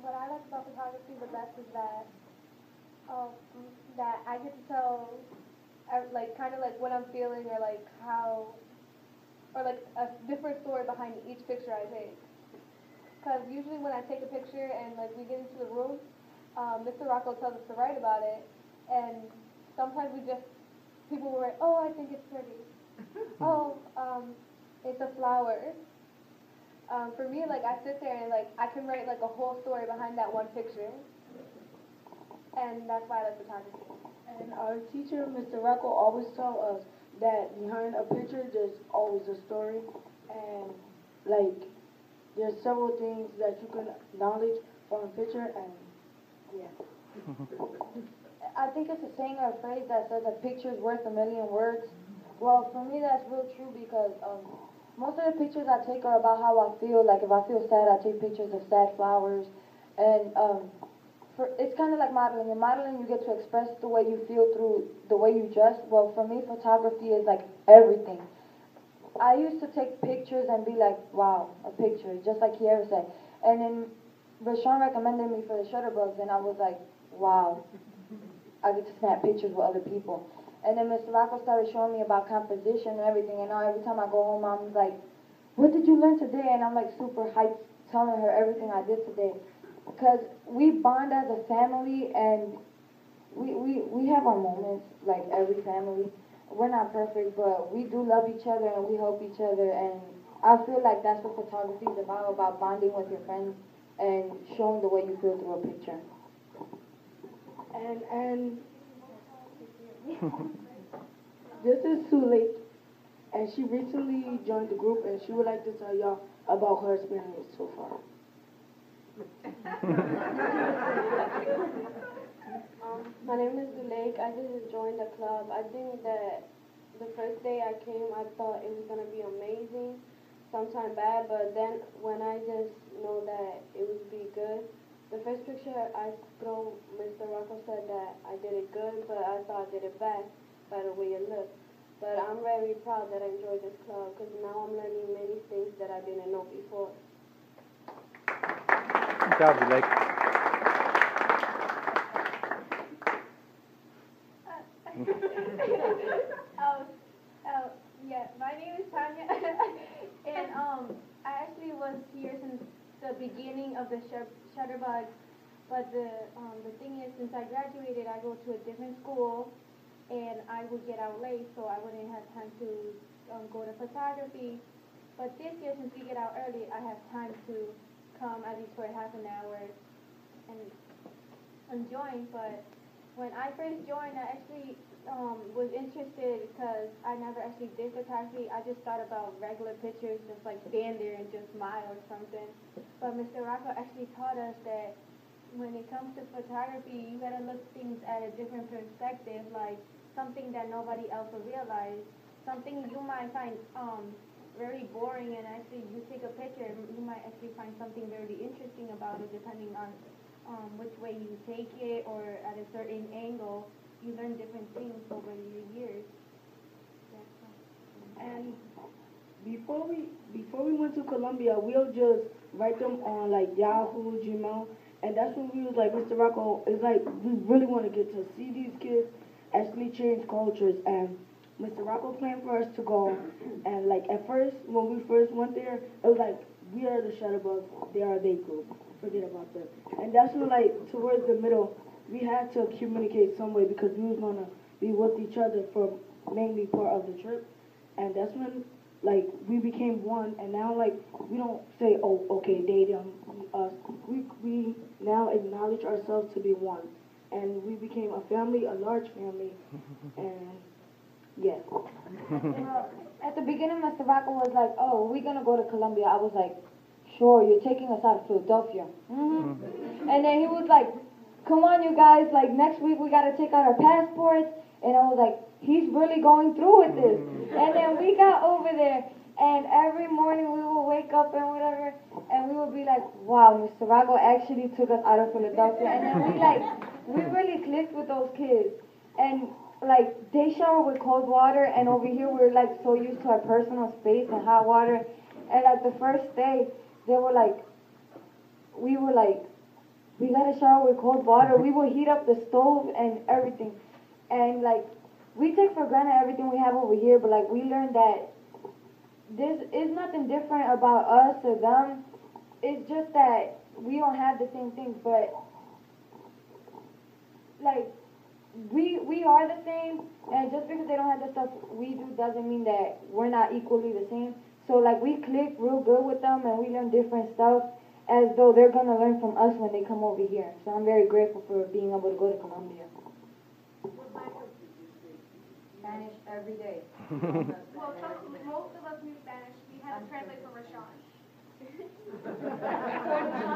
What I like about photography the best is um, that I get to tell, like, kind of like what I'm feeling or like how, or like a different story behind each picture I take. Because usually when I take a picture and like we get into the room, Mr. Rocco tells us to write about it, and sometimes people will write, oh, I think it's pretty. Oh, it's a flower. For me, like I sit there and like I can write like a whole story behind that one picture, and that's why I like photography. And our teacher, Mr. Rocco, always tell us that behind a picture there's always a story, and like there's several things that you can acknowledge from a picture, and yeah. I think it's a saying or a phrase that says a picture is worth a million words. Well, for me that's real true because most of the pictures I take are about how I feel. Like if I feel sad, I take pictures of sad flowers, and it's kind of like modeling. In modeling, you get to express the way you feel through the way you dress. Well, for me, photography is like everything. I used to take pictures and be like, wow, a picture, just like Kiera said. And then Rashawn recommended me for the Shutterbugs, and I was like, wow, I get to snap pictures with other people. And then Mr. Rocco started showing me about composition and everything, and now every time I go home, I'm like, what did you learn today? And I'm like super hyped telling her everything I did today. Because we bond as a family, and we have our moments, like every family. We're not perfect, but we do love each other and we help each other, and I feel like that's what photography is about bonding with your friends and showing the way you feel through a picture. And this is Sule, and she recently joined the group, and she would like to tell y'all about her experience so far. My name is Zuleik. I just joined the club. I think that the first day I came, I thought it was going to be amazing, sometime bad, but then when I just know that it would be good, the first picture I throw, Mr. Rocco said that I did it good, but I thought I did it bad by the way it looked. But I'm very proud that I enjoyed this club because now I'm learning many things that I didn't know before. Good job, Zuleik. Yeah, my name is Tanya, and I actually was here since the beginning of the Shutterbugs, but the thing is, since I graduated, I go to a different school, and I would get out late, so I wouldn't have time to go to photography. But this year, since we get out early, I have time to come at least for half an hour and join. But when I first joined, I actually was interested because I never actually did photography. I just thought about regular pictures, just like stand there and just smile or something. But Mr. Rocco actually taught us that when it comes to photography, you gotta look things at a different perspective, like something that nobody else will realize, something you might find very boring, and actually you take a picture, you might actually find something very interesting about it, depending on which way you take it or at a certain angle. You learn different things over your years. And before we went to Colombia, we'll just write them on like Yahoo, Gmail, and that's when we was like, Mr. Rocco, it's like we really want to get to see these kids actually change cultures. And Mr. Rocco planned for us to go, and like at first when we first went there, it was like we are the Shutterbugs, they are they group. Forget about that. And that's when like towards the middle, we had to communicate some way because we was gonna be with each other for mainly part of the trip, and that's when like we became one, and now like we don't say, oh, okay, they, them, us. We now acknowledge ourselves to be one, and we became a family, a large family, and yeah. At the beginning, Mr. Rocco was like, oh, we're gonna go to Colombia. I was like, sure, you're taking us out of Philadelphia. And then he was like, come on, you guys, like next week we gotta take out our passports. And I was like, he's really going through with this. And then we got over there, and every morning we would wake up and whatever, and we would be like, wow, Mr. Rocco actually took us out of Philadelphia. And then we really clicked with those kids. And like they shower with cold water, and over here we're like so used to our personal space and hot water. And like the first day, they were like, we were like, we gotta shower with cold water. We will heat up the stove and everything. And like, we take for granted everything we have over here, but like, we learned that there's is nothing different about us or them. It's just that we don't have the same things, but like, we are the same, and just because they don't have the stuff we do doesn't mean that we're not equally the same. So like, we click real good with them, and we learn different stuff as though they're gonna learn from us when they come over here. So I'm very grateful for being able to go to Colombia. Spanish every day. Well, most of us knew Spanish. We had to translate for Rashawn.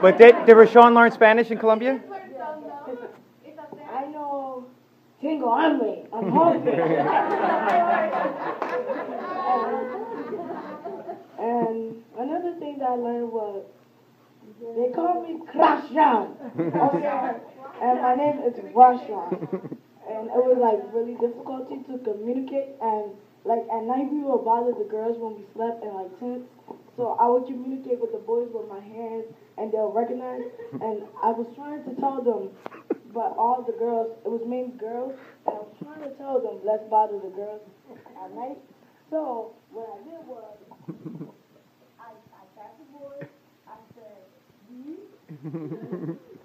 But did Rashawn learn Spanish in Colombia? Just learned some, though. It's up there. I know Tingo, I'm hungry. And another thing that I learned was they call me Krashan. Okay? And my name is Rashan. And it was like really difficulty to communicate, and like at night we would bother the girls when we slept in like tents. So I would communicate with the boys with my hands, and they'll recognize. And I was trying to tell them, but all the girls, it was mainly girls, and I was trying to tell them, let's bother the girls at night. So what I did was, I tapped the boys, I said, we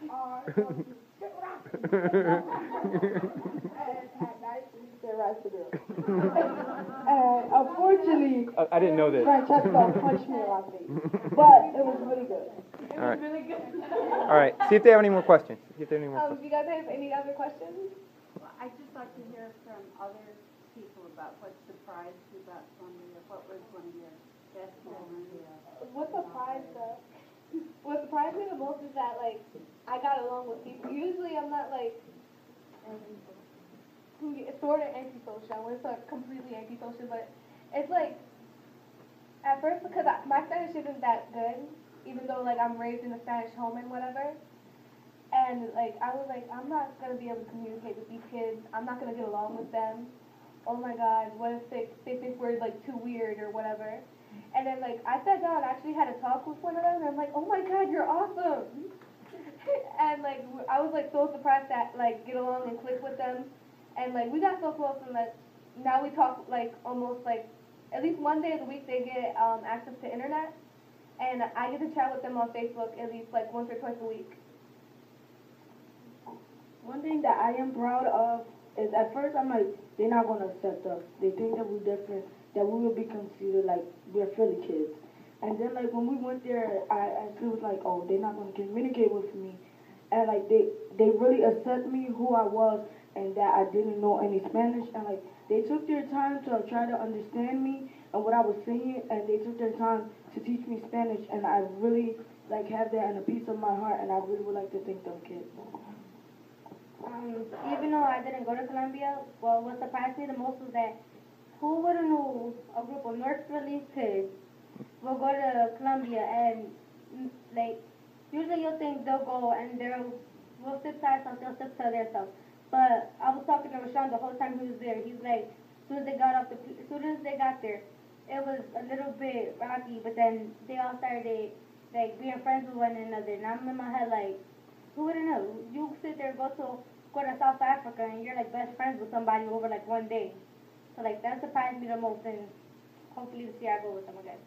are going to get rocked. And at night, we said right to girls. And unfortunately, I didn't know this. Francesca punched me in my face. But it was really good. All right. Really good. All right. See if they have any more questions. See if they have any more Do you guys have any other questions? Well, I'd just like to hear from other people about what surprised you about Colombia. What was one of your best memories? What surprised us? What surprised me the most is that, like, I got along with people. Usually I'm not, like, sort of antisocial. I wouldn't say completely antisocial, but it's like, at first, because my Spanish isn't that good, even though, like, I'm raised in a Spanish home and whatever. And, like, I was like, I'm not going to be able to communicate with these kids. I'm not going to get along with them. Oh, my God, what if they think we're, like, too weird or whatever? And then, like, I sat down and actually had a talk with one of them, and I'm like, oh, my God, you're awesome. And, like, I was, like, so surprised that, like, get along and click with them. And, like, we got so close, and, like, now we talk, like, almost, like, at least one day of the week they get access to internet. And I get to chat with them on Facebook at least, like, once or twice a week. One thing that I am proud of is at first I'm like, they're not going to accept us. They think that we're different, that we will be considered like we're Philly kids. And then like when we went there, I actually was like, oh, they're not going to communicate with me. And like they really accept me who I was and that I didn't know any Spanish. And like they took their time to try to understand me and what I was saying, and they took their time to teach me Spanish. And I really like have that in a piece of my heart, and I really would like to thank them kids. Even though I didn't go to Colombia, well, what surprised me the most was that who would have known a group of North Philly kids will go to Colombia and, like, usually you'll think they'll go and we'll sit side stuff, they'll sit to their stuff. But I was talking to Rashawn the whole time he was there. He's like, as soon as they got there, it was a little bit rocky, but then they all started, like, being friends with one another. And I'm in my head like, who would have known? You sit there, go to South Africa, and you're like best friends with somebody over like one day. So like that surprised me the most, and hopefully this year I go with them again.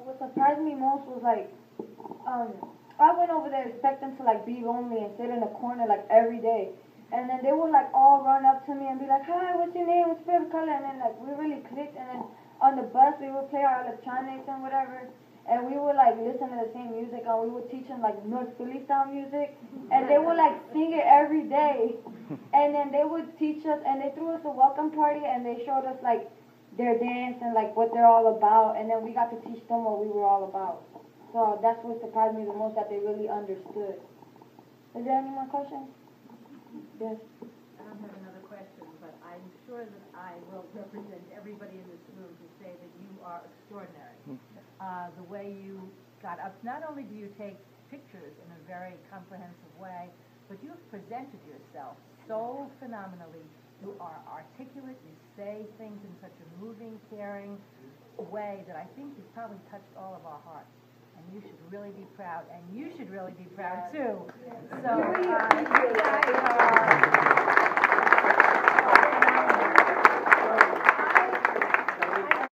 What surprised me most was like, I went over there expecting to like be lonely and sit in a corner like every day, and then they would like all run up to me and be like, hi, what's your name? What's your favorite color? And then like we really clicked, and then on the bus we would play our electronics and whatever. And we would like listen to the same music, and we would teach them like North Philly style music, and they would like sing it every day. And then they would teach us, and they threw us a welcome party, and they showed us like their dance and like what they're all about, and then we got to teach them what we were all about. So that's what surprised me the most, that they really understood. Is there any more questions? Yes. I don't have another question, but I'm sure that I will represent everybody in this room to say that you are extraordinary. The way you got up, not only do you take pictures in a very comprehensive way, but you have presented yourself so phenomenally. You are articulate, you say things in such a moving, caring way that I think you've probably touched all of our hearts. And you should really be proud, and you should really be proud too. So,